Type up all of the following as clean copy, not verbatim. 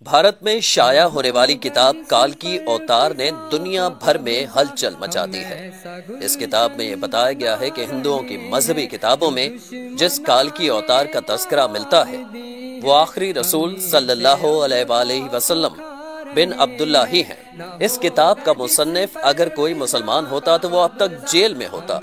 بھارت میں شائع ہونے والی کتاب کال کی اوتار نے دنیا بھر میں ہلچل مچا دی ہے۔ اس کتاب میں یہ بتایا گیا ہے کہ ہندوؤں کی مذہبی کتابوں میں جس کال کی اوتار کا تذکرہ ملتا ہے وہ آخری رسول صلی اللہ علیہ وآلہ وسلم بن عبداللہ ہی ہیں۔ اس کتاب کا مصنف اگر کوئی مسلمان ہوتا تو وہ اب تک جیل میں ہوتا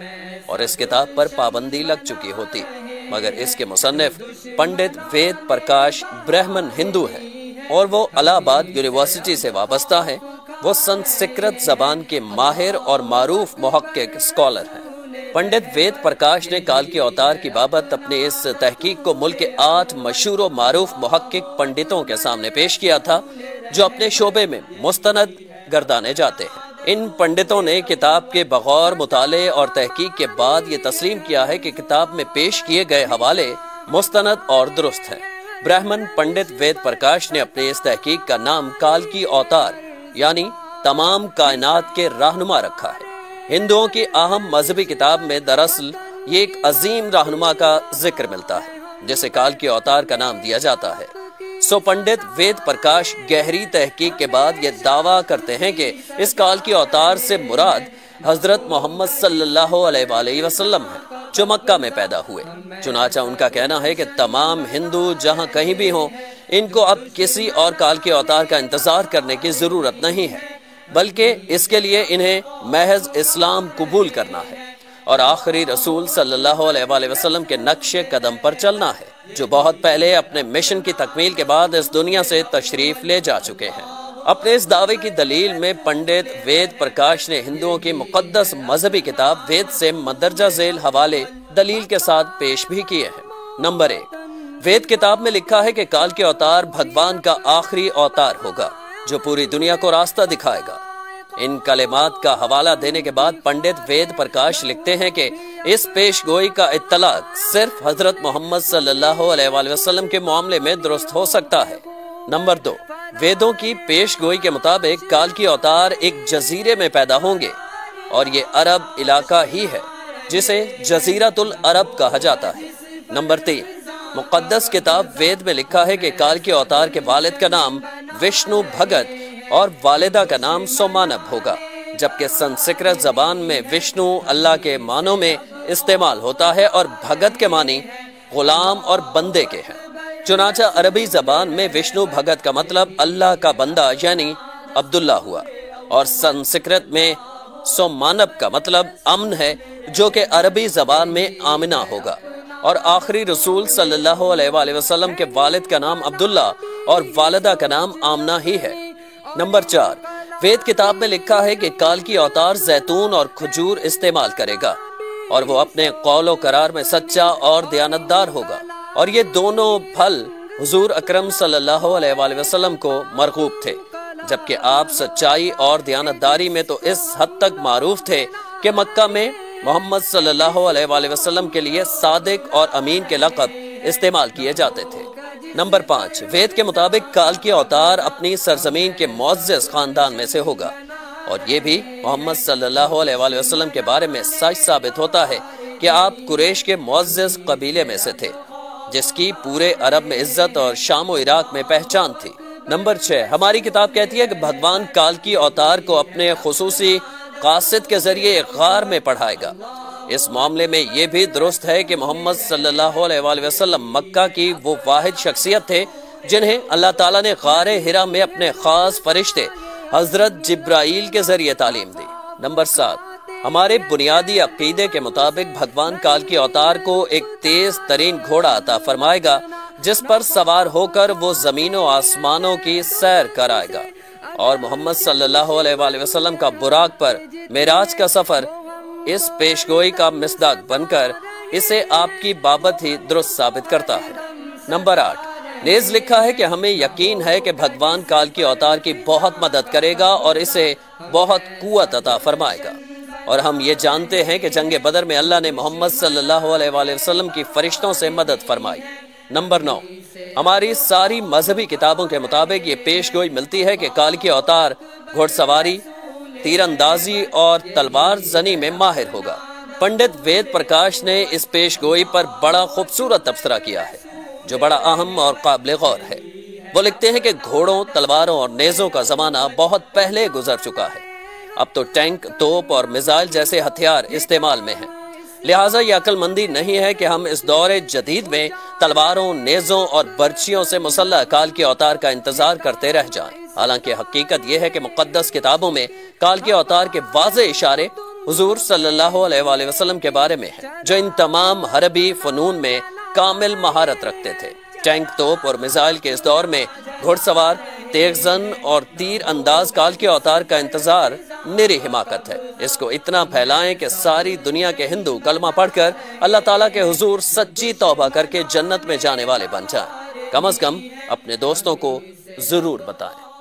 اور اس کتاب پر پابندی لگ چکی ہوتی، مگر اس کے مصنف پنڈت وید پرکاش برہمن ہندو ہیں اور وہ الہ آباد یونیورسٹی سے وابستہ ہیں۔ وہ سنسکرت زبان کے ماہر اور معروف محقق اسکالر ہیں۔ پنڈت وید پرکاش نے کال کی اوتار کی بابت اپنے اس تحقیق کو ملک کے 8 مشہور و معروف محقق پنڈتوں کے سامنے پیش کیا تھا جو اپنے شعبے میں مستند گردانے جاتے ہیں۔ ان پنڈتوں نے کتاب کے بغور مطالعے اور تحقیق کے بعد یہ تسلیم کیا ہے کہ کتاب میں پیش کیے گئے حوالے مستند اور درست ہیں۔ برہمن پنڈت وید پرکاش نے اپنے اس تحقیق کا نام کال کی اوتار یعنی تمام کائنات کے رہنما رکھا ہے۔ ہندوؤں کی اہم مذہبی کتاب میں دراصل یہ ایک عظیم رہنما کا ذکر ملتا ہے جسے کال کی اوتار کا نام دیا جاتا ہے۔ سو پنڈت وید پرکاش گہری تحقیق کے بعد یہ دعویٰ کرتے ہیں کہ اس کال کی اوتار سے مراد حضرت محمد صلی اللہ علیہ وآلہ وسلم ہے جو مکہ میں پیدا ہوئے۔ چنانچہ ان کا کہنا ہے کہ تمام ہندو جہاں کہیں بھی ہوں ان کو اب کسی اور کال کے اوتار کا انتظار کرنے کی ضرورت نہیں ہے، بلکہ اس کے لیے انہیں محض اسلام قبول کرنا ہے اور آخری رسول صلی اللہ علیہ وآلہ وسلم کے نقش قدم پر چلنا ہے جو بہت پہلے اپنے مشن کی تکمیل کے بعد اس دنیا سے تشریف لے جا چکے ہیں۔ اپنے اس دعوے کی دلیل میں پنڈت وید پرکاش نے ہندوؤں کی مقدس مذہبی کتاب وید سے مندرجہ ذیل حوالے دلیل کے ساتھ پیش بھی کیے ہیں۔ نمبر 1، وید کتاب میں لکھا ہے کہ کال کے اوتار بھگوان کا آخری اوتار ہوگا جو پوری دنیا کو راستہ دکھائے گا۔ ان کلمات کا حوالہ دینے کے بعد پنڈت وید پرکاش لکھتے ہیں کہ اس پیش گوئی کا اطلاق صرف حضرت محمد صلی اللہ علیہ وآلہ وسلم کے معاملے میں درست ہو سکتا ہے۔ نمبر 2، ویدوں کی پیش گوئی کے مطابق کال کی اوتار ایک جزیرے میں پیدا ہوں گے اور یہ عرب علاقہ ہی ہے جسے جزیرۃ العرب کہا جاتا ہے۔ نمبر 3، مقدس کتاب وید میں لکھا ہے کہ کال کے اوتار کے والد کا نام وشنو بھگت اور والدہ کا نام سومانب ہوگا، جبکہ سنسکرت زبان میں وشنو اللہ کے معنوں میں استعمال ہوتا ہے اور بھگت کے معنی غلام اور بندے کے ہیں۔ چنانچہ عربی زبان میں وشنو بھگت کا مطلب اللہ کا بندہ یعنی عبداللہ ہوا اور سنسکرت میں سومانب کا مطلب امن ہے جو کہ عربی زبان میں آمنہ ہوگا، اور آخری رسول صلی اللہ علیہ وآلہ وسلم کے والد کا نام عبداللہ اور والدہ کا نام آمنہ ہی ہے۔ نمبر 4، وید کتاب میں لکھا ہے کہ کال کی اوتار زیتون اور کھجور استعمال کرے گا اور وہ اپنے قول و قرار میں سچا اور دیانتدار ہوگا، اور یہ دونوں پھل حضور اکرم صلی اللہ علیہ وآلہ وسلم کو مرغوب تھے، جبکہ آپ سچائی اور دیانتداری میں تو اس حد تک معروف تھے کہ مکہ میں محمد صلی اللہ علیہ وآلہ وسلم کے لیے صادق اور امین کے لقب استعمال کیے جاتے تھے۔ نمبر 5، وید کے مطابق کال کی اوتار اپنی سرزمین کے معزز خاندان میں سے ہوگا، اور یہ بھی محمد صلی اللہ علیہ وآلہ وسلم کے بارے میں سچ ثابت ہوتا ہے کہ آپ قریش کے معزز قبیلے میں سے تھے جس کی پورے عرب میں عزت اور شام و عراق میں پہچان تھی۔ نمبر 6، ہماری کتاب کہتی ہے کہ بھگوان کال کی اوتار کو اپنے خصوصی قاصد کے ذریعے غار میں پڑھائے گا۔ اس معاملے میں یہ بھی درست ہے کہ محمد صلی اللہ علیہ وآلہ وسلم مکہ کی وہ واحد شخصیت تھے جنہیں اللہ تعالیٰ نے غار حرا میں اپنے خاص فرشتے حضرت جبرائیل کے ذریعے تعلیم دی۔ نمبر 7، ہمارے بنیادی عقیدے کے مطابق بھگوان کال کی اوتار کو ایک تیز ترین گھوڑا عطا فرمائے گا جس پر سوار ہو کر وہ زمین و آسمانوں کی سیر کرائے گا، اور محمد صلی اللہ علیہ وآلہ وسلم کا براق پر معراج کا سفر اس پیشگوئی کا مصداق بن کر اسے آپ کی بابت ہی درست ثابت کرتا ہے۔ نمبر 8، نیز لکھا ہے کہ ہمیں یقین ہے کہ بھگوان کال کی اوتار کی بہت مدد کرے گا اور اسے بہت قوت عطا فرمائے گا، اور ہم یہ جانتے ہیں کہ جنگ بدر میں اللہ نے محمد صلی اللہ علیہ وآلہ وسلم کی فرشتوں سے مدد فرمائی۔ نمبر 9، ہماری ساری مذہبی کتابوں کے مطابق یہ پیش گوئی ملتی ہے کہ کال کی اوتار گھڑ سواری، تیر اندازی اور تلوار زنی میں ماہر ہوگا۔ پنڈت وید پرکاش نے اس پیش گوئی پر بڑا خوبصورت تبصرہ کیا ہے جو بڑا اہم اور قابل غور ہے۔ وہ لکھتے ہیں کہ گھوڑوں، تلواروں اور نیزوں کا زمانہ بہت پہلے گزر چکا ہے۔ اب تو ٹینک، توپ اور میزائل جیسے ہتھیار استعمال میں ہیں۔ لہٰذا یہ عقل مندی نہیں ہے کہ ہم اس دور جدید میں تلواروں، نیزوں اور برچھیوں سے مسلح کال کے اوتار کا انتظار کرتے رہ جائیں۔ حالانکہ حقیقت یہ ہے کہ مقدس کتابوں میں کال کے اوتار کے واضح اشارے حضور صلی اللہ علیہ وآلہ وسلم کے بارے میں ہیں، جو ان تمام حربی فنون میں کامل مہارت رکھتے تھے۔ ٹینک، توپ اور میزائل کے اس دور میں گھڑ سوار، تیغ زن اور تیر انداز کال کے اوتار کا انتظار نری حماقت ہے۔ اس کو اتنا پھیلائیں کہ ساری دنیا کے ہندو کلمہ پڑھ کر اللہ تعالیٰ کے حضور سچی توبہ کر کے جنت میں جانے والے بن جائیں۔ کم از کم اپنے دوستوں کو ضرور بتائیں۔